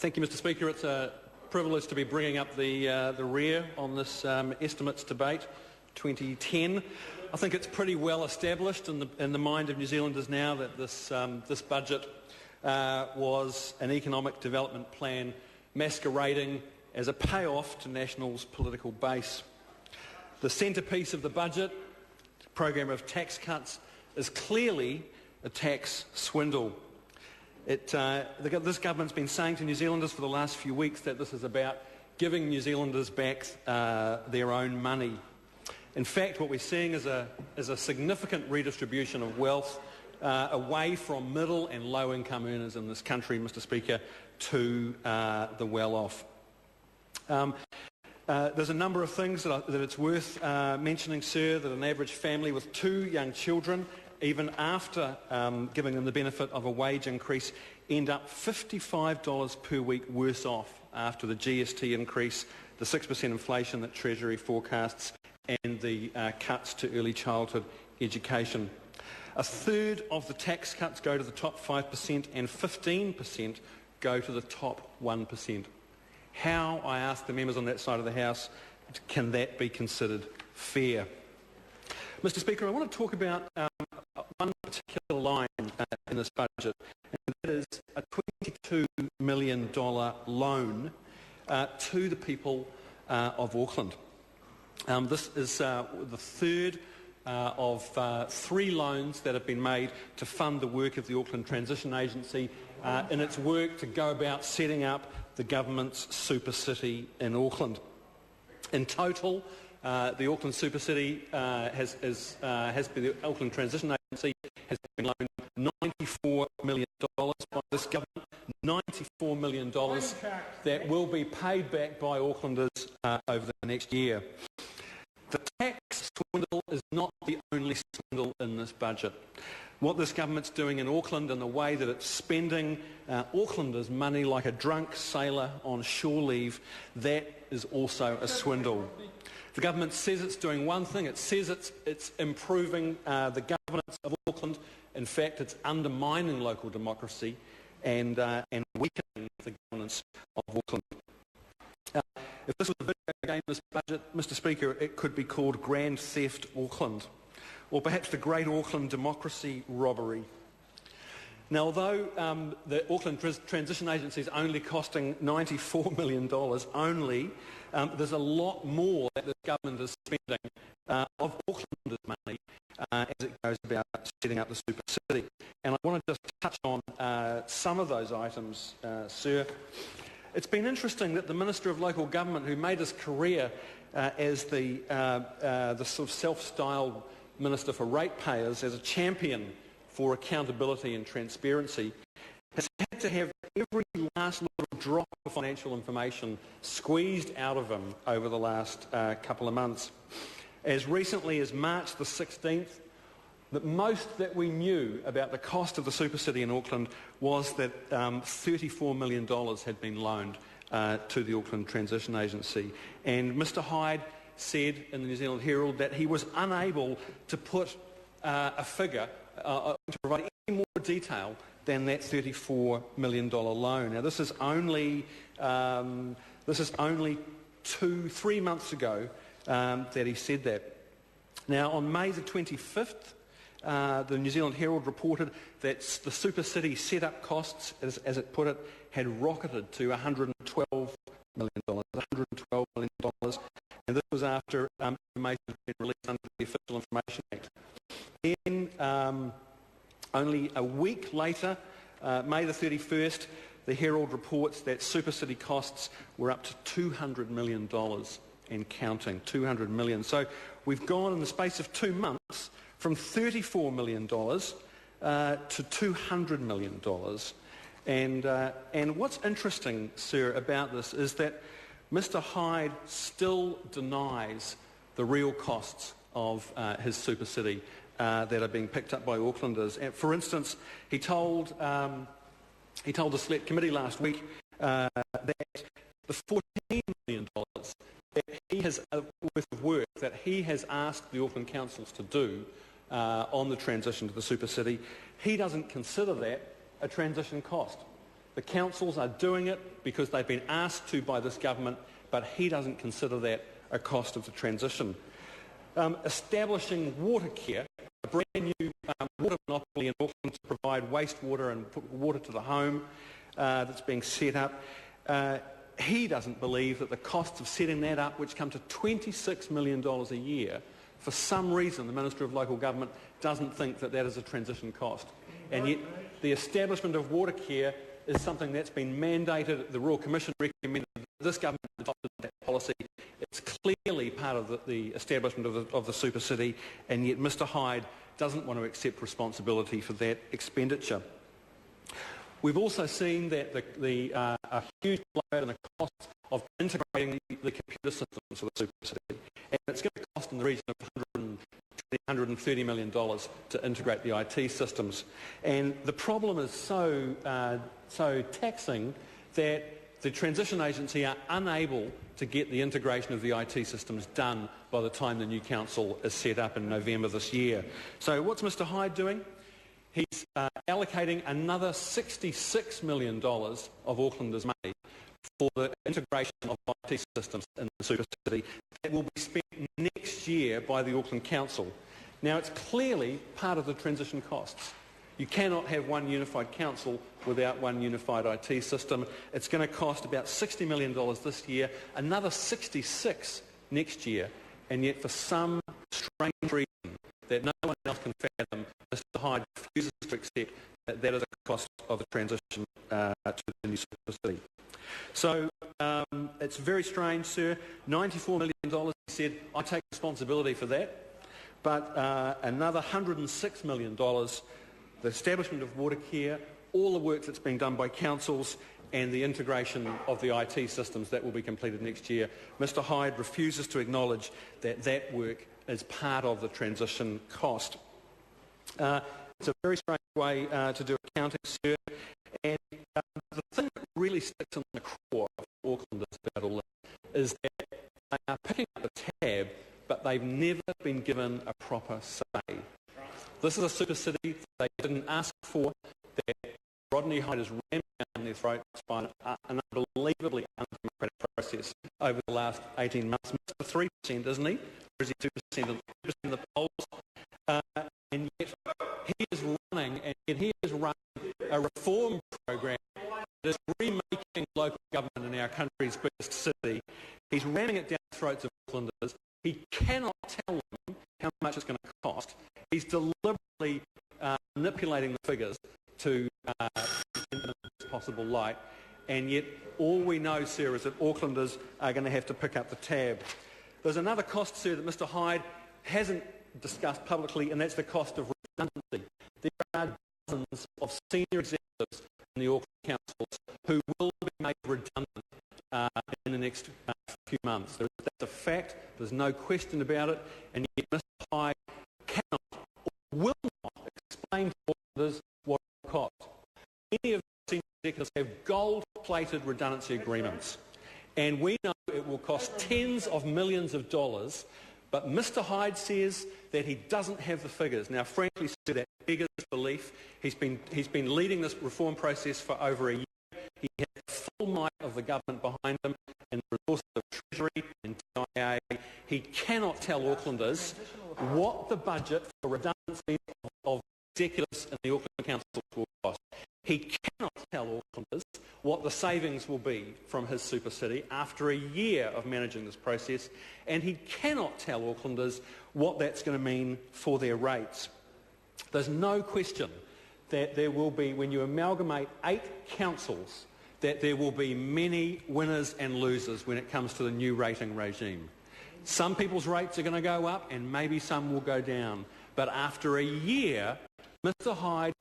Thank you, Mr Speaker. It's a privilege to be bringing up the rear on this estimates debate 2010. I think it's pretty well established in the mind of New Zealanders now that this budget was an economic development plan masquerading as a payoff to National's political base. The centrepiece of the budget, the program of tax cuts, is clearly a tax swindle. This government's been saying to New Zealanders for the last few weeks that this is about giving New Zealanders back their own money. In fact, what we're seeing is a significant redistribution of wealth away from middle and low-income earners in this country, Mr Speaker, to the well-off. There's a number of things that it's worth mentioning, sir, that an average family with 2 young children, even after giving them the benefit of a wage increase, end up $55 per week worse off after the GST increase, the 6% inflation that Treasury forecasts, and the cuts to early childhood education. A third of the tax cuts go to the top 5% and 15% go to the top 1%. How, I ask the members on that side of the House, can that be considered fair? Mr Speaker, I want to talk about one particular line in this budget, and that is a $22 million loan to the people of Auckland. This is the third of 3 loans that have been made to fund the work of the Auckland Transition Agency in its work to go about setting up the government's super city in Auckland. In total, the Auckland Super City the Auckland Transition Agency has been loaned $94 million by this government, $94 million that will be paid back by Aucklanders over the next year. The tax swindle is not the only swindle in this budget. What this government's doing in Auckland and the way that it's spending Aucklanders' money like a drunk sailor on shore leave, that is also a swindle. The government says it's doing one thing. It says it's improving the governance of Auckland. In fact, it's undermining local democracy and weakening the governance of Auckland. If this was a video game, this budget, Mr Speaker, it could be called Grand Theft Auckland, or perhaps the Great Auckland Democracy Robbery. Now, although the Auckland Transition Agency is only costing $94 million only, there's a lot more that this government is spending of Aucklanders' money as it goes about setting up the super city. And I want to just touch on some of those items, sir. It's been interesting that the Minister of Local Government, who made his career as the sort of self-styled Minister for Ratepayers, as a champion for accountability and transparency, has had to have every last little drop of financial information squeezed out of him over the last couple of months. As recently as March the 16th, the most that we knew about the cost of the super city in Auckland was that $34 million had been loaned to the Auckland Transition Agency. And Mr Hyde said in the New Zealand Herald that he was unable to put a figure, to provide any more detail than that $34 million loan. Now, this is only 3 months ago that he said that. Now, on May the 25th, the New Zealand Herald reported that the super city set-up costs, as it put it, had rocketed to $112 million. $112 million. And this was after information had been released under the Official Information Act. Then, only a week later, May the 31st, the Herald reports that super city costs were up to $200 million and counting, $200 million. So we've gone in the space of 2 months from $34 million to $200 million. And what's interesting, sir, about this is that Mr Hyde still denies the real costs of his super city that are being picked up by Aucklanders. And for instance, he told the Select Committee last week that the $14 million that he has worth of work that he has asked the Auckland councils to do on the transition to the super city, he doesn't consider that a transition cost. The councils are doing it because they've been asked to by this government, but he doesn't consider that a cost of the transition. Establishing Watercare, a brand new water monopoly in Auckland to provide wastewater and put water to the home that's being set up. He doesn't believe that the costs of setting that up, which come to $26 million a year, for some reason the Minister of Local Government doesn't think that that is a transition cost. And yet the establishment of Watercare is something that's been mandated. The Royal Commission recommended that this government adopted that policy. It's clearly part of the establishment of the super city, and yet Mr Hyde doesn't want to accept responsibility for that expenditure. We've also seen that a huge blow in the cost of integrating the computer systems for the super city, and it's going to cost in the region of $130 million to integrate the IT systems. And the problem is so taxing that the Transition Agency are unable to get the integration of the IT systems done by the time the new council is set up in November this year. So what's Mr Hyde doing? He's allocating another $66 million of Aucklanders' money for the integration of IT systems in the super city that will be spent next year by the Auckland Council. Now, it's clearly part of the transition costs. You cannot have one unified council without one unified IT system. It's going to cost about $60 million this year, another $66 next year, and yet for some strange reason that no one else can fathom, Mr Hyde refuses to accept that that is a cost of the transition to the new super city. So it's very strange, sir. $94 million, he said, I take responsibility for that. But another $106 million, the establishment of Watercare, all the work that's being done by councils and the integration of the IT systems that will be completed next year. Mr Hyde refuses to acknowledge that that work is part of the transition cost. It's a very strange way to do accounting, sir. And the thing that really sticks in the craw of Aucklanders about all that is that they are picking up the tab, but they've never been given a proper say. This is a super city they didn't ask for, that Rodney Hyde is ramming down their throats by an unbelievably undemocratic process over the last 18 months. Mr 3%, isn't he? Or is he 2% of the polls? And yet he is running a reform program that is remaking local government in our country's biggest city. He's ramming it down the throats of Aucklanders. He cannot tell them how much it's going to cost. He's deliberately manipulating the figures to in the best possible light, and yet all we know, sir, is that Aucklanders are going to have to pick up the tab. There's another cost, sir, that Mr Hyde hasn't discussed publicly, and that's the cost of redundancy. There are dozens of senior executives in the Auckland councils who will be made redundant in the next few months. That's a fact. There's no question about it, and yet Mr Hyde cannot or will not explain to Aucklanders what it will cost. Many of the senior executives have gold-plated redundancy agreements, and we know it will cost tens of millions of dollars, but Mr Hyde says that he doesn't have the figures. Now, frankly, sir, that beggars belief. He's been leading this reform process for over a year. He has the full might of the government behind him and the resources of Treasury and DIA. He cannot tell Aucklanders what the budget for redundancy of executives in the Auckland Council will cost. He cannot tell Aucklanders what the savings will be from his super city after a year of managing this process, and he cannot tell Aucklanders what that's going to mean for their rates. There's no question that there will be, when you amalgamate 8 councils, that there will be many winners and losers when it comes to the new rating regime. Some people's rates are going to go up and maybe some will go down. But after a year, Mr Hyde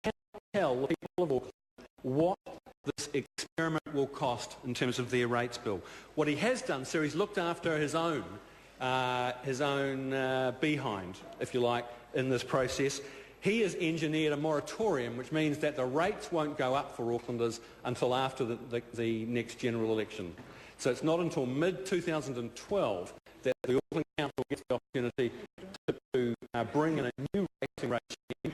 cannot tell the people of Auckland what this experiment will cost in terms of their rates bill. What he has done, sir, he's looked after his own behind, if you like, in this process. He has engineered a moratorium, which means that the rates won't go up for Aucklanders until after the next general election. So it's not until mid-2012 that the Auckland Council gets the opportunity to bring in a new rating regime